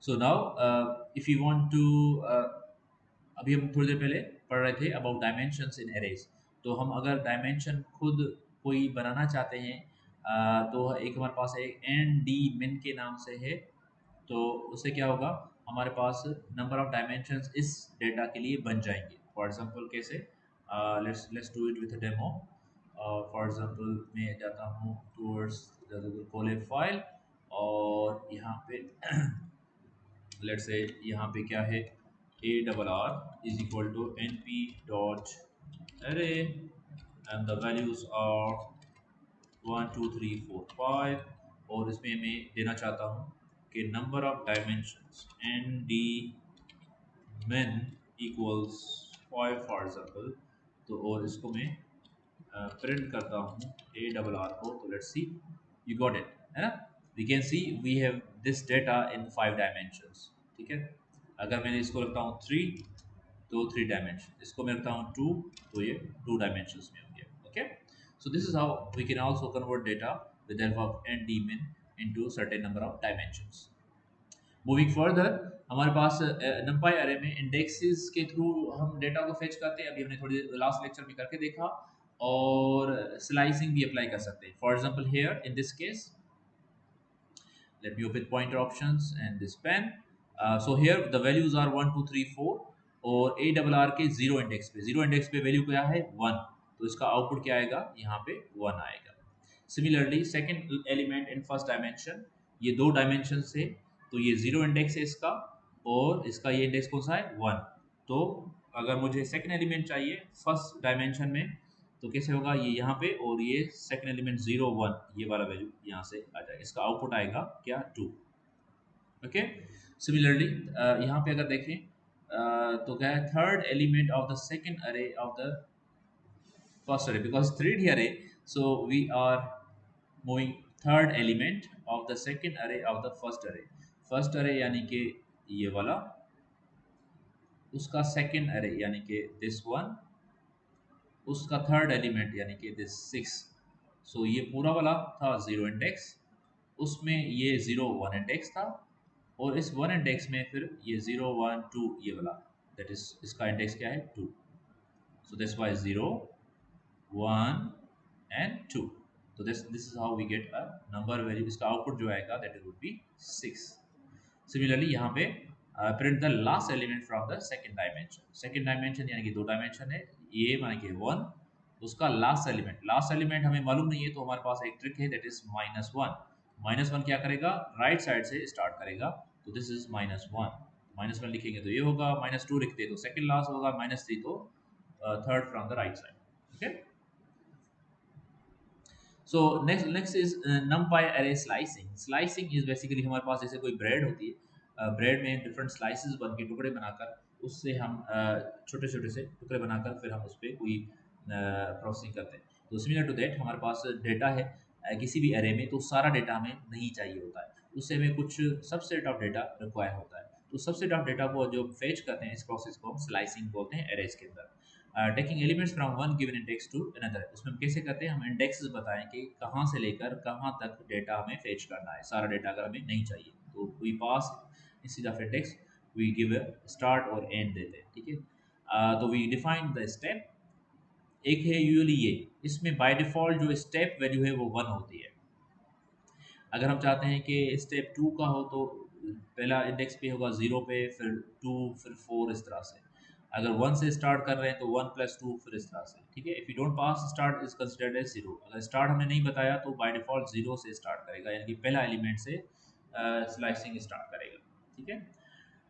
So now if you want to, अभी हम थोड़ी देर पहले पढ़ रहे थे अबाउट डायमेंशंस इन एरेज। तो हम अगर डायमेंशन खुद कोई बनाना चाहते हैं, तो एक हमारे पास एक एन डी मिन के नाम से है। तो उससे क्या होगा, हमारे पास नंबर ऑफ डायमेंशंस इस डेटा के लिए बन जाएंगे। फॉर एग्जांपल कैसे, let's do it with demo. For example मैं जाता हूँ टूवर्ड्स गूगल कॉल फाइल, और यहाँ पे लेट्स से यहाँ पे क्या है, A double R is equal to N P dot array and the values are 1 2 3 4 5। और इसमें मैं देना चाहता हूँ कि number of dimensions N D min equals 5 for example. तो और इसको मैं प्रिंट करता हूँ ए डबल आर को। तो let's see, you got it, है ना। We can see we have this data in 5 dimensions. ठीक है, अगर मैंने इसको रखता हूँ 3 तो 3 डायमेंशन, इसको मैं रखता हूँ 2 तो ये 2 डायमेंशंस में हो गया। Okay, so this is how we can also convert data with the help of ndmin into certain number of dimensions. Moving further, हमारे पास numpy array में इंडेक्सेस के थ्रू हम डेटा को फेच करते हैं। अभी हमने थोड़ी लास्ट लेक्चर में करके देखा, और स्लाइसिंग भी अप्लाई कर सकते हैं। For example here in this case, let me open pointer options and this pen. So here the values are 1 2 3 4, और ए डबल आर के जीरो इंडेक्स पे वैल्यू क्या है 1, तो इसका आउटपुट क्या आएगा, यहाँ पे 1 आएगा। Similarly second element in first dimension, ये दो डायमेंशन से, तो ये जीरो इंडेक्स है इसका, और इसका ये इंडेक्स कौन सा है 1। तो अगर मुझे सेकंड एलिमेंट चाहिए फर्स्ट डायमेंशन में, तो कैसे होगा, ये यहाँ पे, और ये सेकंड एलिमेंट 0 1, ये वाला वैल्यू यहाँ से आ जाएगा, इसका आउटपुट आएगा क्या 2। ओके, सिमिलरली यहाँ पे अगर देखें, तो क्या है, third element of the second array of the first array, because 3D array, so we are moving third element of the second array of the first array. First array यानी कि ये वाला, उसका सेकंड अरे यानी कि दिस वन, उसका third element यानी कि दिस 6। सो ये पूरा वाला था जीरो इंडेक्स, उसमें ये 0 1 इंडेक्स था, और इस 1 इंडेक्स में फिर ये 0 1 2 ये वाला, दैट इज इसका इंडेक्स क्या है 2। So this Y 0 1 and 2। तो this is how we get a number value, इसका आउटपुट जो आएगा that is would be 6। Similarly यहाँ पे print the last element from the second dimension. Second dimension यानी कि दो डायमेंशन है, ये माने कि 1, उसका लास्ट एलिमेंट हमें मालूम नहीं है, तो हमारे पास एक ट्रिक है दैट इज -1। -1 क्या करेगा, राइट साइड से स्टार्ट करेगा, तो दिस इज -1। -1 लिखेंगे तो ये होगा, -2 लिखते तो सेकंड लास्ट होगा, -3 तो third from the right side. Okay, so next is numpy array slicing। Slicing is basically हमारे पास जैसे कोई ब्रेड होती है, ब्रेड में डिफरेंट स्लाइसेस बन के टुकड़े बनाकर, उससे हम छोटे छोटे से टुकड़े बनाकर फिर हम उस पर कोई प्रोसेसिंग करते हैं। तो सिमिलर टू दैट हमारे पास डेटा है किसी भी एरे में, तो सारा डेटा हमें नहीं चाहिए होता है, उससे हमें कुछ सबसेट ऑफ डेटा रिक्वायर होता है। तो सबसेट ऑफ डेटा को जो फेच करते हैं, इस प्रोसेस को हम स्लाइसिंग बोलते हैं एरेज के अंदर। Taking elements from one given index to another, उसमें हम कैसे करते हैं, हम इंडेक्सेस बताएं कि कहाँ से लेकर कहाँ तक डेटा हमें फेच करना है। सारा डेटा अगर हमें नहीं चाहिए तो we pass instead of index we give a start और एंड देते हैं। ठीक है, तो वी डिफाइन द स्टेप। एक है यूजुअली ये, इसमें बाय डिफॉल्ट जो स्टेप वैल्यू है वो 1 होती है। अगर हम चाहते हैं कि स्टेप 2 का हो, तो पहला इंडेक्स पे होगा 0 पे, फिर 2, फिर 4, इस तरह से। अगर 1 से स्टार्ट कर रहे हैं तो 1 + 2, फिर इस तरह से। ठीक है, if you don't pass start is considered as 0। अगर स्टार्ट हमने नहीं बताया तो बाय डिफॉल्ट 0 से स्टार्ट करेगा, यानी कि पहला एलिमेंट से स्लाइसिंग स्टार्ट करेगा। ठीक है,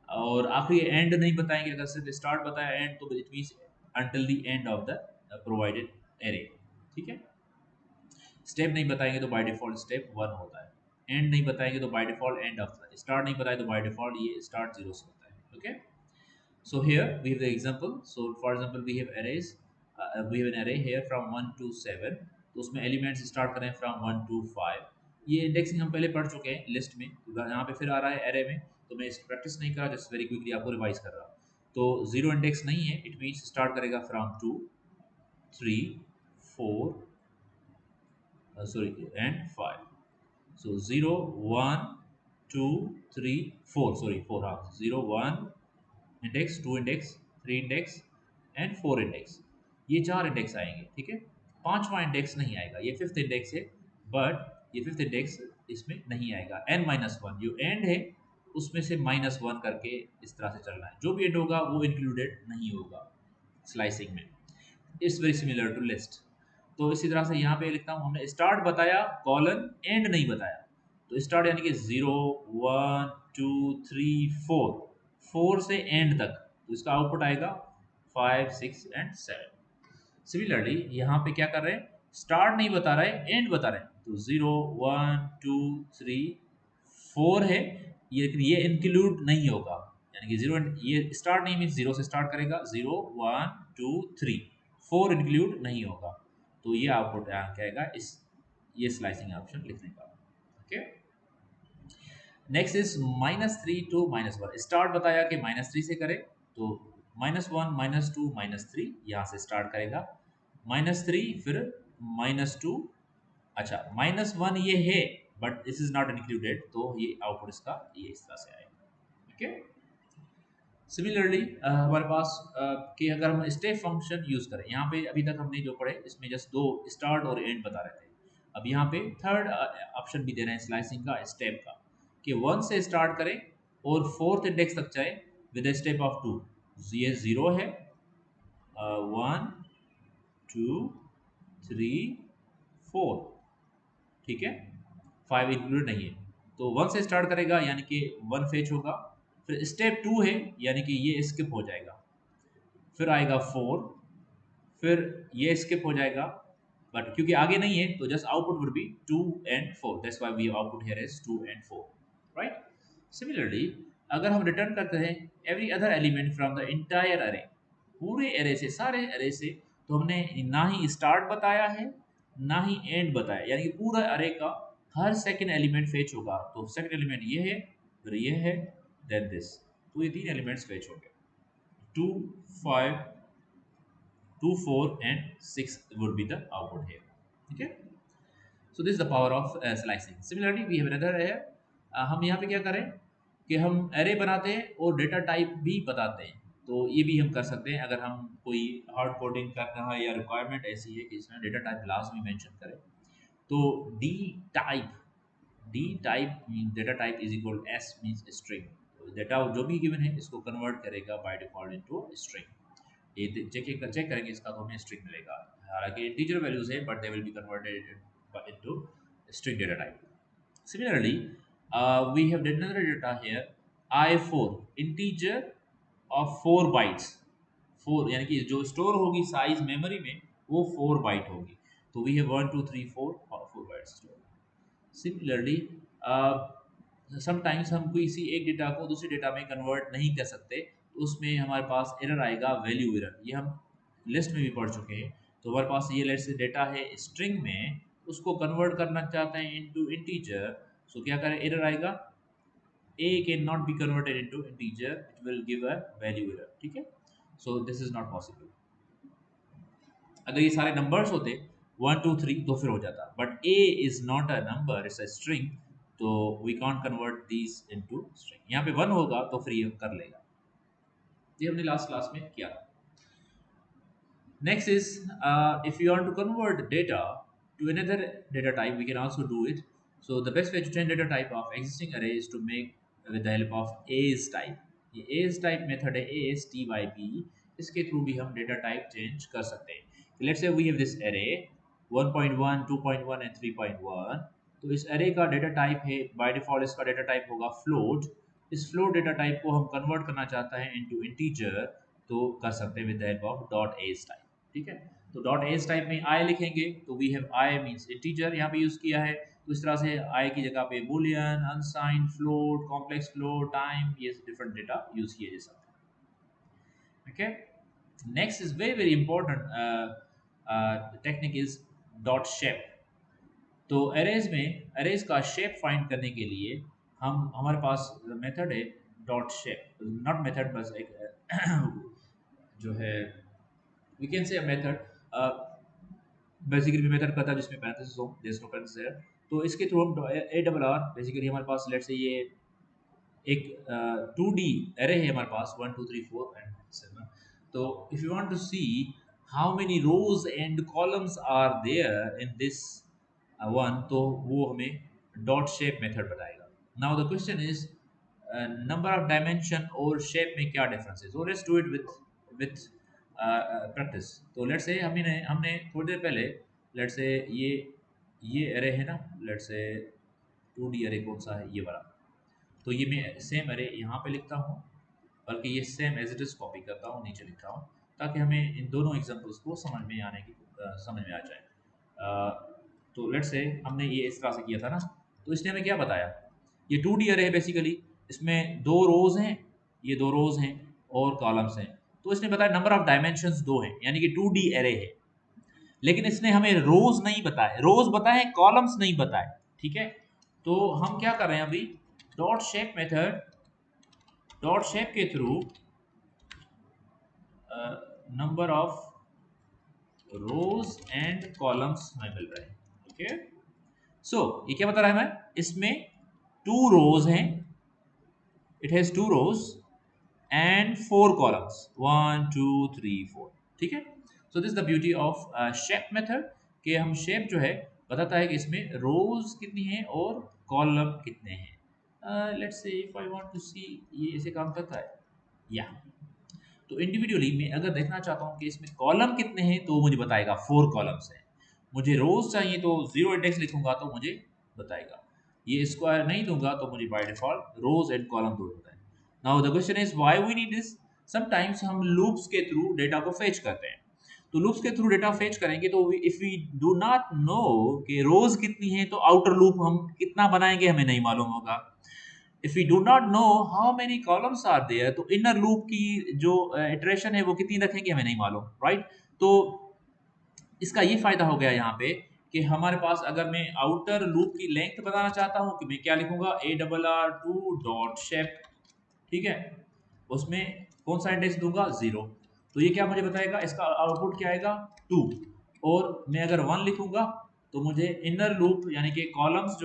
और आखिरी एंड नहीं बताएंगे, अगर सिर्फ स्टार्ट बताया एंड, तो it means until the end of the provided array. ठीक है, स्टेप नहीं बताएंगे तो बाय डिफॉल्ट स्टेप 1 होता है, एंड नहीं बताएंगे तो by default end of the, start नहीं बताए तो बाय डिफॉल्ट ये स्टार्ट 0 से होता है। Okay, so here we have the example, so for example we have arrays, we have an array here from 1 to 7, तो उसमें एलिमेंट्स स्टार्ट करें from 1 to 5। ये इंडेक्सिंग हम पहले पढ़ चुके हैं लिस्ट में, तो यहाँ पे फिर आ रहा है एरे में, तो मैं इस प्रैक्टिस नहीं कर रहा, जस्ट वेरी क्विकली आपको रिवाइज कर रहा। तो जीरो इंडेक्स नहीं है, इट मीन्स स्टार्ट करेगा from 2 3 4 sorry and 5। so 0 1 2 3 4, sorry 4, हाँ 0 1 index, 2 index, 3 index and 4 index, ये 4 इंडेक्स आएंगे। ठीक है, पांचवा इंडेक्स नहीं आएगा, ये फिफ्थ इंडेक्स है, बट ये फिफ्थ इंडेक्स इसमें नहीं आएगा। n माइनस वन जो एंड है उसमें से माइनस वन करके इस तरह से चलना है, जो भी एंड होगा वो इंक्लूडेड नहीं होगा स्लाइसिंग में। It's very similar to list. तो इसी तरह से यहाँ पे लिखता हूँ, हमने स्टार्ट बताया, कॉलन एंड नहीं बताया। तो स्टार्ट यानी कि 0 1 2 3 4, 4 से एंड तक, तो इसका आउटपुट आएगा 5 6 एंड 7। सिमिलरली यहाँ पे क्या कर रहे हैं, स्टार्ट नहीं बता रहे एंड बता रहे हैं, तो 0 1 2 3 4 है ये, लेकिन ये इंक्लूड नहीं होगा, यानी कि जीरो, ये स्टार्ट नहीं मीन जीरो से स्टार्ट करेगा, 0 1 2 3 4 इंक्लूड नहीं होगा। तो ये आउटपुट क्या आएगा इस, ये स्लाइसिंग ऑप्शन लिखने का। Okay, next is -3 to -1। Start बताया कि -3 से करे, तो -1 -2 -3 यहाँ से स्टार्ट करेगा, -3 फिर -2, अच्छा -1 ये है but this is not included, तो ये आउटपुट इसका ये इस तरह से आएगा। ओके, सिमिलरली हमारे पास कि अगर हम स्टेप फंक्शन यूज करें, यहाँ पे अभी तक हमने जो पढ़े इसमें जस्ट दो स्टार्ट और एंड बता रहे थे। अब यहाँ पे थर्ड ऑप्शन भी दे रहे हैं स्लाइसिंग का, स्टेप का, कि 1 से स्टार्ट करें और फोर्थ इंडेक्स तक जाए विद स्टेप ऑफ 2। ये 0 है, 1 2 3 4, ठीक है, 5 इंक्लूड नहीं है, तो 1 से स्टार्ट करेगा यानी कि 1 फेच होगा, फिर स्टेप 2 है यानी कि ये स्किप हो जाएगा, फिर आएगा 4, फिर ये स्किप हो जाएगा, बट क्योंकि आगे नहीं है तो just output would be 2 and 4, that's why we output here is 2 and 4, right. Similarly अगर हम रिटर्न करते हैं every other element from the entire अरे, पूरे अरे से, सारे अरे से, तो हमने ना ही स्टार्ट बताया है ना ही एंड बताया, यानी कि पूरा अरे का हर सेकंड एलिमेंट फेच होगा, तो सेकंड एलिमेंट ये है, फिर ये है, देन दिस, तो ये तीन एलिमेंट्स फेच हो गए, 2 5 2 4 and 6 would be the output here। Okay, so this is the power of slicing। Similarly we have another here, हम यहाँ पे क्या करें कि हम array बनाते हैं और डेटा टाइप भी बताते हैं, तो ये भी हम कर सकते हैं अगर हम कोई हार्ड कोडिंग करना है या रिक्वायरमेंट ऐसी है कि इसमें डेटा टाइप लाजमी मेंशन करें, तो D type, D type mean data type is equal S means string, तो डेटा जो भी गिवन है इसको कन्वर्ट करेगा बाय डिफॉल्ट इनटू स्ट्रिंग। ये चेक करेंगे इसका, तो हमें स्ट्रिंग मिलेगा, हालांकि इंटीजर वैल्यूज है but they will be converted into string data type. Similarly we have another data here, I4 integer of 4 bytes, 4 यानी कि जो स्टोर होगी साइज मेमोरी में वो 4 बाइट होगी, तो वी हैव 1 2 3 4 और 4 बाइट्स स्टोर। सिमिलरली समटाइम्स हम किसी एक डेटा को दूसरे डेटा में कन्वर्ट नहीं कर सकते, तो उसमें हमारे पास एरर आएगा, वैल्यू एरर, ये हम लिस्ट में भी पढ़ चुके हैं। तो हमारे पास ये लेट्स से डेटा है स्ट्रिंग में, उसको कन्वर्ट करना चाहते हैं इनटू इंटीजर, सो क्या करें, एरर आएगा, a can not be converted into integer, it will give a value error, ठीक है, so this is not possible. अगर ये सारे नंबर्स होते 1 2 3 तो फिर हो जाता, but a is not a number, it's a string, तो we can't convert these into string. यहाँ पे 1 होगा तो फिर ये कर लेगा, ये हमने लास्ट क्लास में किया था। Next is if you want to convert data to another data type, we can also do it. So the best way to change data type of existing array is to make with the help of as type। ये as type method है, astype, इसके through भी हम data type change कर सकते हैं। Let's say we have this array 1.1 2.1 and 3.1, तो इस array का data type है, by default इसका data type होगा float। इस float data type को हम convert करना चाहते हैं into integer, तो कर सकते हैं with the help of dot as type, ठीक है। तो डॉट एज टाइप में आई लिखेंगे, तो we have I means integer यहाँ पे यूज किया है, तो इस तरह से आई की जगह पे Boolean, unsigned, float, complex float, time, ये डिफरेंट डेटा यूज किए जा सकते हैं। Okay, next is very very important technique is dot shape. तो अरेज में अरेज का शेप फाइंड करने के लिए हम, हमारे पास मेथड है डॉट शेप, नॉट मेथड बस एक जो है we can say a method, basically method करता है जिसमें पैरेंथेसिस हो, देयर इज नो पैरेंथेसिस है, तो इसके थ्रू हम ए डबल आर, बेसिकली हमारे पास लेट्स से ये एक 2D एरे है हमारे पास 1 2 3 4 एंड 7। तो if you want to see how many rows and columns are there in this one, तो वो हमें डॉट शेप मेथड बताएगा। Now the question is number of dimension और शेप में क्या डिफरेंस है। So let's do it with practice. तो let's say हमने हमने थोड़ी देर पहले लेट्स से ये एरे है ना, लेट्स से 2D एरे कौन सा है, ये वाला। तो ये मैं सेम एरे यहाँ पे लिखता हूँ, बल्कि ये same as it is copy करता हूँ, नीचे लिखता हूँ, ताकि हमें इन दोनों एग्जांपल्स को समझ में आने की समझ में आ जाए। तो लेट्स से हमने ये इस तरह से किया था ना, तो इसने हमें क्या बताया, ये 2D अरे है बेसिकली, इसमें दो रोज हैं, ये दो रोज हैं और कॉलम्स हैं। तो इसने बताया नंबर ऑफ डायमेंशंस दो हैं, यानी कि 2D अरे है। लेकिन इसने हमें रोज नहीं बताए, रोज बताए कॉलम्स नहीं बताए, ठीक है। तो हम क्या कर रहे हैं अभी, dot shape method, dot shape के through number of rows and columns हमें मिल रहे हैं। ओके, सो ये क्या बता रहा है हमें, इसमें टू रोज हैं, it has two rows and four columns, 1 2 3 4, ठीक है। So this the beauty of shape method, कि हम शेप जो है बताता है कि इसमें रोज कितनी है और कॉलम कितने हैं। Let's say if I want to see, ये ऐसे काम करता है या। तो इंडिविजुअली मैं अगर देखना चाहता हूँ कि इसमें कॉलम कितने हैं, तो मुझे बताएगा 4 कॉलम्स हैं। मुझे रोज चाहिए तो 0 इंडेक्स लिखूंगा तो मुझे बताएगा। ये स्क्वायर नहीं दूंगा तो मुझे by default rows and column दो होता है। Now the question is why we need this. Sometimes हम लूप्स के थ्रू डेटा को फेच करते हैं। तो लूप्स के थ्रू डेटा फेच करेंगे तो if we do not know कि रोज कितनी है, तो आउटर लूप हम कितना बनाएंगे हमें नहीं मालूम होगा। If we do not know how many columns are there, तो इनर लूप की जो इटरेशन है वो कितनी रखेंगे हमें नहीं मालूम, राइट। तो इसका ये फायदा हो गया यहाँ पे कि हमारे पास अगर मैं आउटर लूप की लेंथ बताना चाहता हूँ, कि मैं क्या लिखूंगा, ARR2 डॉट शेप, ठीक है। उसमें कौन सा इंडेक्स दूंगा, 0। तो ये क्या मुझे बताएगा, इसका आउटपुट क्या आएगा, 2। और मैं अगर 1 लिखूंगा तो मुझे इनर लूप यानी कि कॉलम्स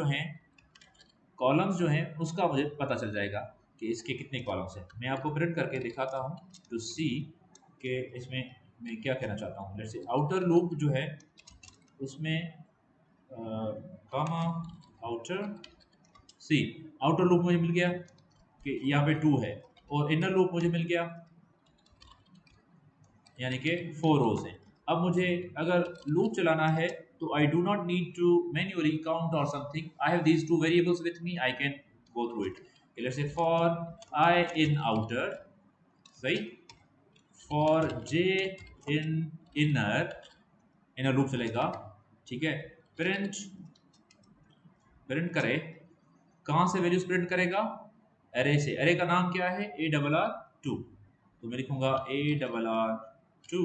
जो हैं उसका मुझे पता चल जाएगा कि इसके कितने कॉलम्स हैं। मैं आपको प्रिंट करके दिखाता हूँ टू सी कि इसमें मैं क्या कहना चाहता हूँ। जैसे आउटर लूप जो है उसमें कामा आउटर सी, आउटर लूप मुझे मिल गया कि यहाँ पे 2 है, और इनर लूप मुझे मिल गया यानी कि 4 रोज हैं। अब मुझे अगर लूप चलाना है तो I do not need to manually count और something, I have these two variables with me, I can go through it. Let's say for I in outer, सही, for J in inner, inner loop चलेगा, ठीक है। Print, print करे, कहाँ से values print करेगा, array से। एरे का नाम क्या है, ARR2। तो मैं लिखूंगा ARR2,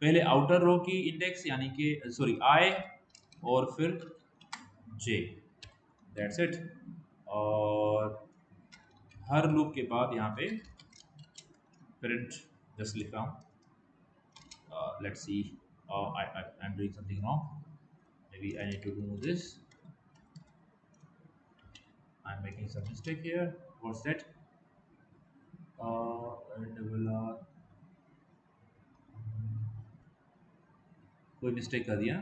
पहले आउटर रो की इंडेक्स यानी कि सॉरी आई, और फिर जे, दैट्स इट। और हर लूप के बाद यहाँ पे प्रिंट जस्ट लिख रहा हूँ। Let's see, I am doing something wrong, maybe I need to do this, I'm making some mistake here, what's that, double R, कोई मिस्टेक कर दिया,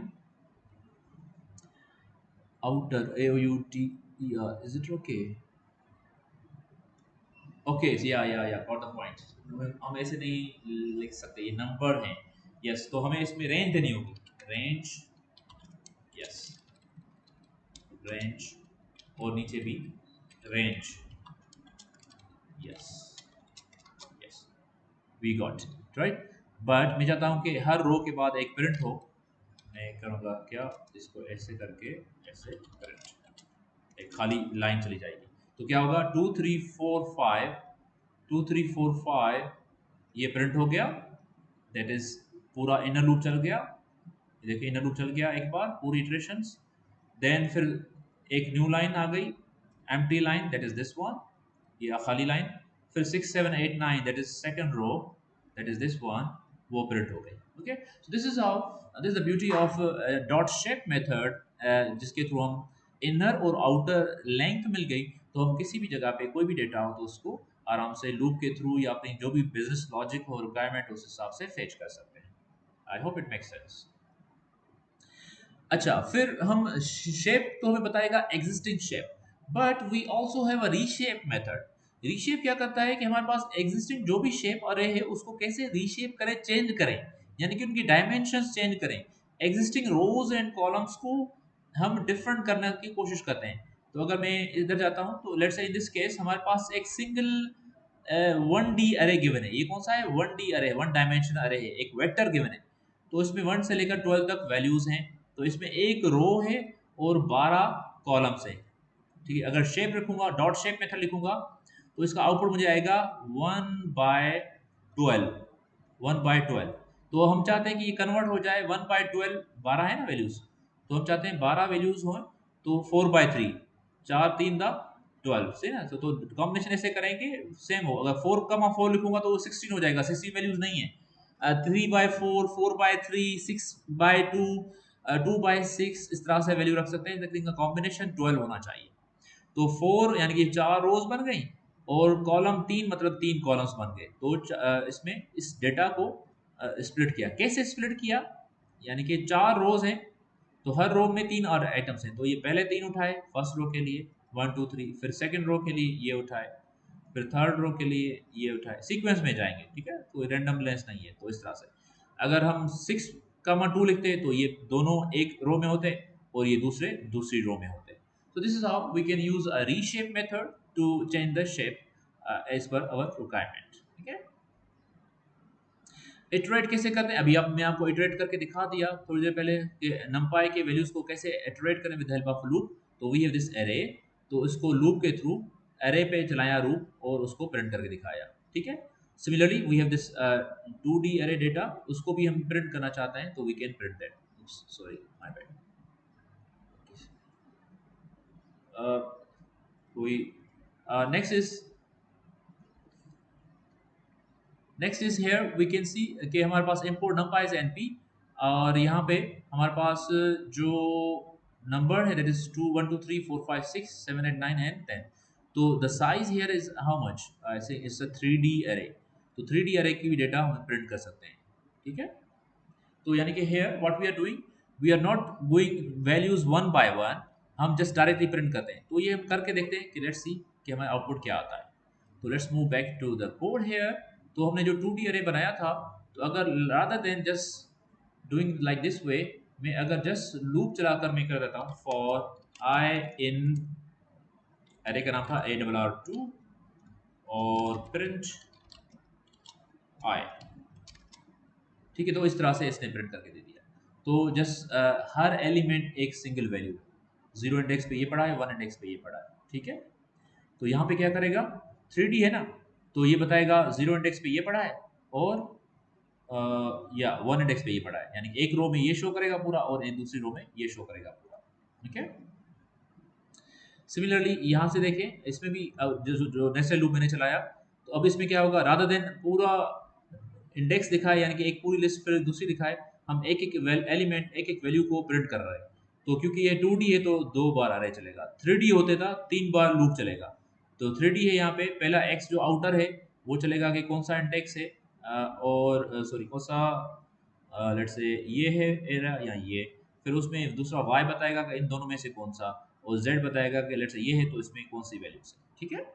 outer AOUTER, is it okay? Okay, या got the point. हम ऐसे नहीं लिख सकते, ये नंबर हैं, यस। तो हमें इसमें रेंज देनी होगी, रेंज, यस, रेंज, और नीचे भी range, yes, yes, we got right. But मैं चाहता हूँ कि हर रो के बाद एक प्रिंट हो। मैं करूँगा क्या, इसको ऐसे करके ऐसे प्रिंट, एक खाली लाइन चली जाएगी। तो क्या होगा, 2 3 4 5, 2 3 4 5, ये प्रिंट हो गया, दैट इज पूरा इनर लूप चल गया। देखिए इनर लूप चल गया एक बार पूरी इटरेशंस, देन फिर एक न्यू लाइन आ गई, empty line, that is this one, ये खाली लाइन। फिर 6 7 8 9, that is second row, that is this one, वो प्रिंट हो गई। Okay, so this is how, this is the beauty of dot shape method, जिसके थ्रू हम इनर और आउटर लेंथ मिल गई तो हम किसी भी जगह पे कोई भी डेटा हो तो उसको आराम से लूप के थ्रू या अपनी जो भी बिजनेस लॉजिक हो रिक्वायरमेंट उस हिसाब से फेच कर सकते हैं। I hope it makes sense. अच्छा, फिर हम शेप तो हमें बताएगा existing shape, but we also have a reshape method. Reshape क्या करता है कि हमारे पास एग्जिस्टिंग जो भी शेप अरे है उसको कैसे रीशेप करें, चेंज करें, यानी कि उनकी डायमेंशंस चेंज करें। एग्जिस्टिंग रोज एंड कॉलम्स को हम डिफरेंट करने की कोशिश करते हैं। तो अगर मैं इधर जाता हूं तो लेट्स से इन दिस केस हमारे पास एक सिंगल 1D अरे गिवन है। ये कौन सा है? 1D अरे, वन डायमेंशन अरे है, एक वेक्टर गिवन है। तो इसमें 1 से लेकर 12 तक वैल्यूज हैं। तो इसमें एक रो है और 12 कॉलम्स है। ठीक है, अगर शेप रखूंगा, डॉट शेप मेथड लिखूंगा, तो इसका आउटपुट मुझे आएगा 1/12। 1/12। तो हम चाहते हैं कि ये कन्वर्ट हो जाए 1/12। 12 है ना वैल्यूज, तो हम चाहते हैं 12 वैल्यूज हो, तो 4/3, 4 3 द 12 से ना। तो कॉम्बिनेशन ऐसे करेंगे सेम हो। अगर 4 कमा 4 लिखूंगा तो वो 16 हो जाएगा, 16 वैल्यूज नहीं है। 3/4, 4/3, 6/2, 2/6, इस तरह से वैल्यू रख सकते हैं, लेकिन इनका कॉम्बिनेशन 12 होना चाहिए। तो 4 यानी कि 4 रोज बन गई, और कॉलम 3 मतलब 3 कॉलम्स बन गए। तो इसमें इस डेटा को स्प्लिट किया। कैसे स्प्लिट किया? यानी कि 4 रोज हैं, तो हर रो में 3 और आइटम्स हैं। तो ये पहले 3 उठाए फर्स्ट रो के लिए, 1 2 3, फिर सेकंड रो के लिए ये उठाए, फिर थर्ड रो के लिए ये उठाए, सीक्वेंस में जाएंगे। ठीक है, कोई रैंडम लेंस नहीं है। तो इस तरह से अगर हम 6, 2 लिखते हैं तो ये दोनों एक रो में होते हैं और ये दूसरी रो में होते हैं। So this is how we can use a reshape method to change the shape as per our requirement. ठीक है, इटरेट कैसे करते हैं अभी अब मैं आपको इटरेट करके दिखा दिया थोड़ी देर पहले कि numpy के वैल्यूज को कैसे इटरेट करें विद हेल्प ऑफ लूप। तो वी हैव दिस एरे, तो इसको लूप के थ्रू एरे पे चलाया रूप और उसको प्रिंट करके दिखाया। ठीक है, similarly we have this 2D array data, उसको भी हम प्रिंट करना चाहते हैं तो we can print that. Sorry my bad. कोई next is next is here we can see कि हमारे पास import numpy is np, और यहाँ पे हमारे पास जो नंबर है दैट इज 2 1 2 3 4 5 6 7 8 9 and 10। तो the size here is how much, ऐसे इट्स अ 3D अरे। तो 3D अरे की भी डेटा हम प्रिंट कर सकते हैं। ठीक है, तो यानी कि here what we are doing, we are not going values one by one, हम जस्ट डायरेक्टली प्रिंट करते हैं। तो ये हम करके देखते हैं कि लेट्स सी कि हमारा आउटपुट क्या आता है। तो let's move back to the code here. तो हमने जो 2D अरे बनाया था, तो अगर rather than just doing like this way, मैं अगर जस्ट लूप चलाकर मैं कर देता हूँ फॉर आई इन, अरे का नाम था ARR2, और प्रिंट आई। ठीक है, तो इस तरह से इसने प्रिंट करके दे दिया। तो जस्ट हर एलिमेंट एक सिंगल वैल्यू, 0 इंडेक्स पे ये पड़ा है, 1 इंडेक्स पे ये पड़ा है। ठीक है, तो यहाँ पे क्या करेगा, 3D है ना, तो ये बताएगा 0 इंडेक्स पे ये पड़ा है, और या 1 इंडेक्स पे ये पड़ा है, यानी एक रो में ये शो करेगा पूरा और एक दूसरी रो में ये शो करेगा पूरा। ठीक है, सिमिलरली यहाँ से देखें, इसमें भी जो नेस्टेड लूप मैंने चलाया, तो अब इसमें क्या होगा, रादर देन पूरा इंडेक्स दिखाए यानी कि एक पूरी लिस्ट फिर दूसरी दिखाए, हम एक एक एलिमेंट एक एक वैल्यू को प्रिंट कर रहे हैं। तो क्योंकि ये 2D है तो 2 बार अरे चलेगा, 3D होते था 3 बार लूप चलेगा। तो 3D है, यहाँ पे पहला x जो आउटर है वो चलेगा कि कौन सा इंडेक्स है, और सॉरी कौन सा, लेट्स से ये है एरा या ये, फिर उसमें दूसरा y बताएगा कि इन दोनों में से कौन सा, और z बताएगा कि लेट्स से ये है तो इसमें कौन सी वैल्यूज है। ठीक है,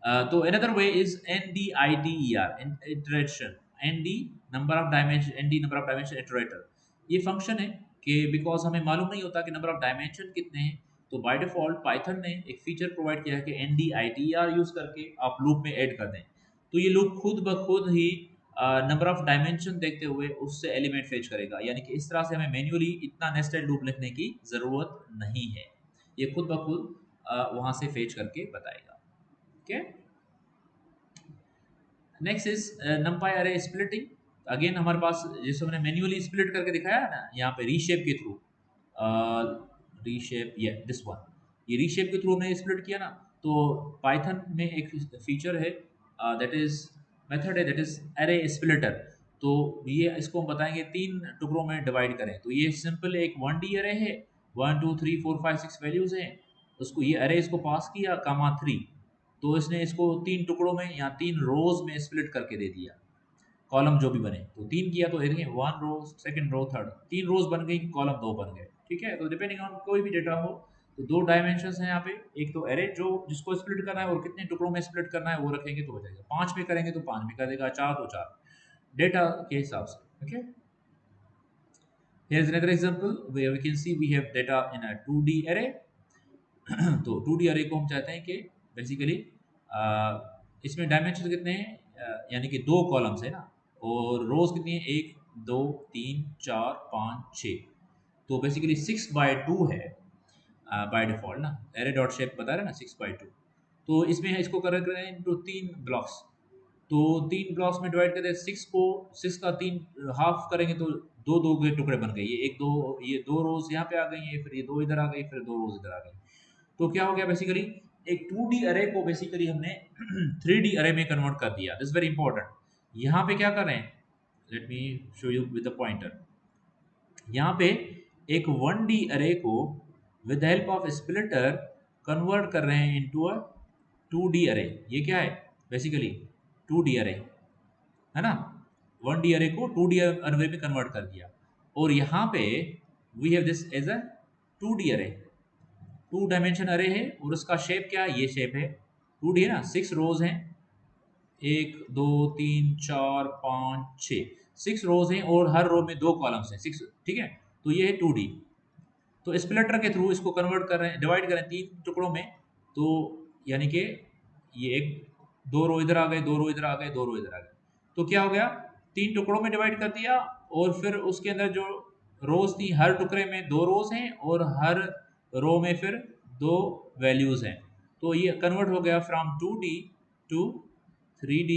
तो another way is nditer, iteration, nd number of dimension, nd number of dimension iterator। ये फंक्शन है कि बिकॉज हमें मालूम नहीं होता कि नंबर ऑफ डायमेंशन कितने हैं, तो बाय डिफॉल्ट पाइथन ने एक फीचर प्रोवाइड किया है कि nditer यूज करके आप लूप में ऐड कर दें। तो ये लूप खुद ब खुद ही नंबर ऑफ डायमेंशन देखते हुए उससे एलिमेंट फेच करेगा, यानी कि इस तरह से हमें मैन्युअली इतना नेस्टेड लूप लिखने की जरूरत नहीं है, ये खुद ब खुद वहां से फेच करके बताएगा। Okay, next is numpy array splitting। Again हमारे पास जैसे मैंने मैन्युअली स्प्लिट करके दिखाया है ना, यहाँ पे रीशेप के थ्रू, रीशेप ये दिस वन, ये रीशेप के थ्रू हमने स्प्लिट किया ना। तो पाइथन में एक फीचर है दैट इज मेथड है दैट इज एरे स्प्लिटर। तो ये इसको हम बताएंगे 3 टुकड़ों में डिवाइड करें। तो ये सिंपल एक 1D अरे है, 1 2 3 4 5 6 वैल्यूज हैं, उसको ये अरे इसको पास किया कामा 3, तो इसने इसको तीन टुकड़ों में या तीन रोज में स्प्लिट करके दे दिया, कॉलम जो भी बने, तो तीन किया तो देखिए one row, second row, third, तीन रोज बन गई, कॉलम दो बन गए। ठीक है, तो डिपेंडिंग ऑन कोई भी डेटा हो, तो दो डायमेंशंस हैं यहाँ पे, एक तो एरे जो जिसको स्प्लिट करना है और कितने टुकड़ों में स्प्लिट करना है वो रखेंगे तो हो जाएगा, पांच में करेंगे तो पांच में कर देगा, चार तो चार, डेटा के हिसाब से। Okay, here's another example where we can see we have data in a 2D array। तो 2D array को हम चाहते हैं कि बेसिकली इसमें डायमेंशन कितने हैं, यानी कि दो कॉलम्स है ना, और रोज कितनी है, एक दो तीन चार पाँच छः, तो बेसिकली 6/2 है बाय डिफॉल्ट ना, एरे डॉट शेप बता रहे हैं ना 6/2। तो इसमें इसको करें इनटू तीन ब्लॉक्स, तो तीन ब्लॉक्स में डिवाइड करें, सिक्स को, सिक्स का तीन हाफ करेंगे तो दो दो के टुकड़े बन गए, ये एक दो, ये दो रोज यहाँ पे आ गई है, फिर ये दो इधर आ गई, फिर दो रोज इधर आ गई। तो क्या हो गया बेसिकली, एक 2D अरे को बेसिकली हमने 3D अरे में कन्वर्ट कर दिया। This very important. यहाँ पे क्या कर रहे हैं, let me show you with the pointer. यहाँ पे एक 1D अरे को with the help of splitter convert कर रहे हैं इनटू अ 2D अरे। ये क्या है बेसिकली 2D अरे, है ना, 1D अरे को 2D अरे में कन्वर्ट कर दिया, और यहाँ पे we have this as a 2D array, to dimension अरे है, और उसका शेप क्या है, ये शेप है 2D है ना, सिक्स रोज हैं, एक दो तीन चार पाँच छः, सिक्स रोज हैं और हर रो में दो कॉलम्स हैं, सिक्स। ठीक है, तो ये है 2D। तो स्प्लिटर के थ्रू इसको कन्वर्ट कर रहे हैं, डिवाइड कर रहे हैं तीन टुकड़ों में, तो यानी कि ये एक दो रो इधर आ गए, दो रो इधर आ गए, दो रो इधर आ गए, तो क्या हो गया, तीन टुकड़ों में डिवाइड कर दिया, और फिर उसके अंदर जो रोज थी, हर टुकड़े में दो रोज हैं और हर रो में फिर दो वैल्यूज हैं, तो ये कन्वर्ट हो गया from 2D to 3D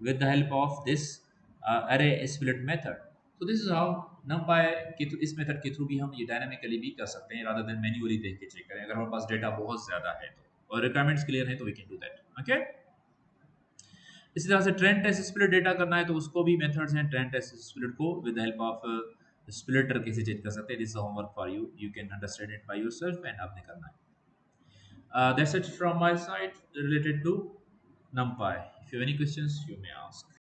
with the help of this array split method। So this is how NumPy के इस मेथड के थ्रू भी हम ये डायनामिकली भी कर सकते हैं, रादर देन मैन्युअली देख के चेक करें, अगर हमारे पास डेटा बहुत ज़्यादा है तो, और रिक्वायरमेंट्स क्लियर है तो we can do that. Okay, इसी तरह से ट्रेंड टेस्ट स्प्लिट डेटा करना है तो उसको भी मेथड्स हैं, ट्रेंड टेस्ट स्प्लिट को विद हेल्प ऑफ स्प्लिटर कैसे चेंज कर सकते हैं। This is homework for you, you can understand it by yourself and आपने करना है। That's it from my side related to NumPy. If you have any questions, you may ask.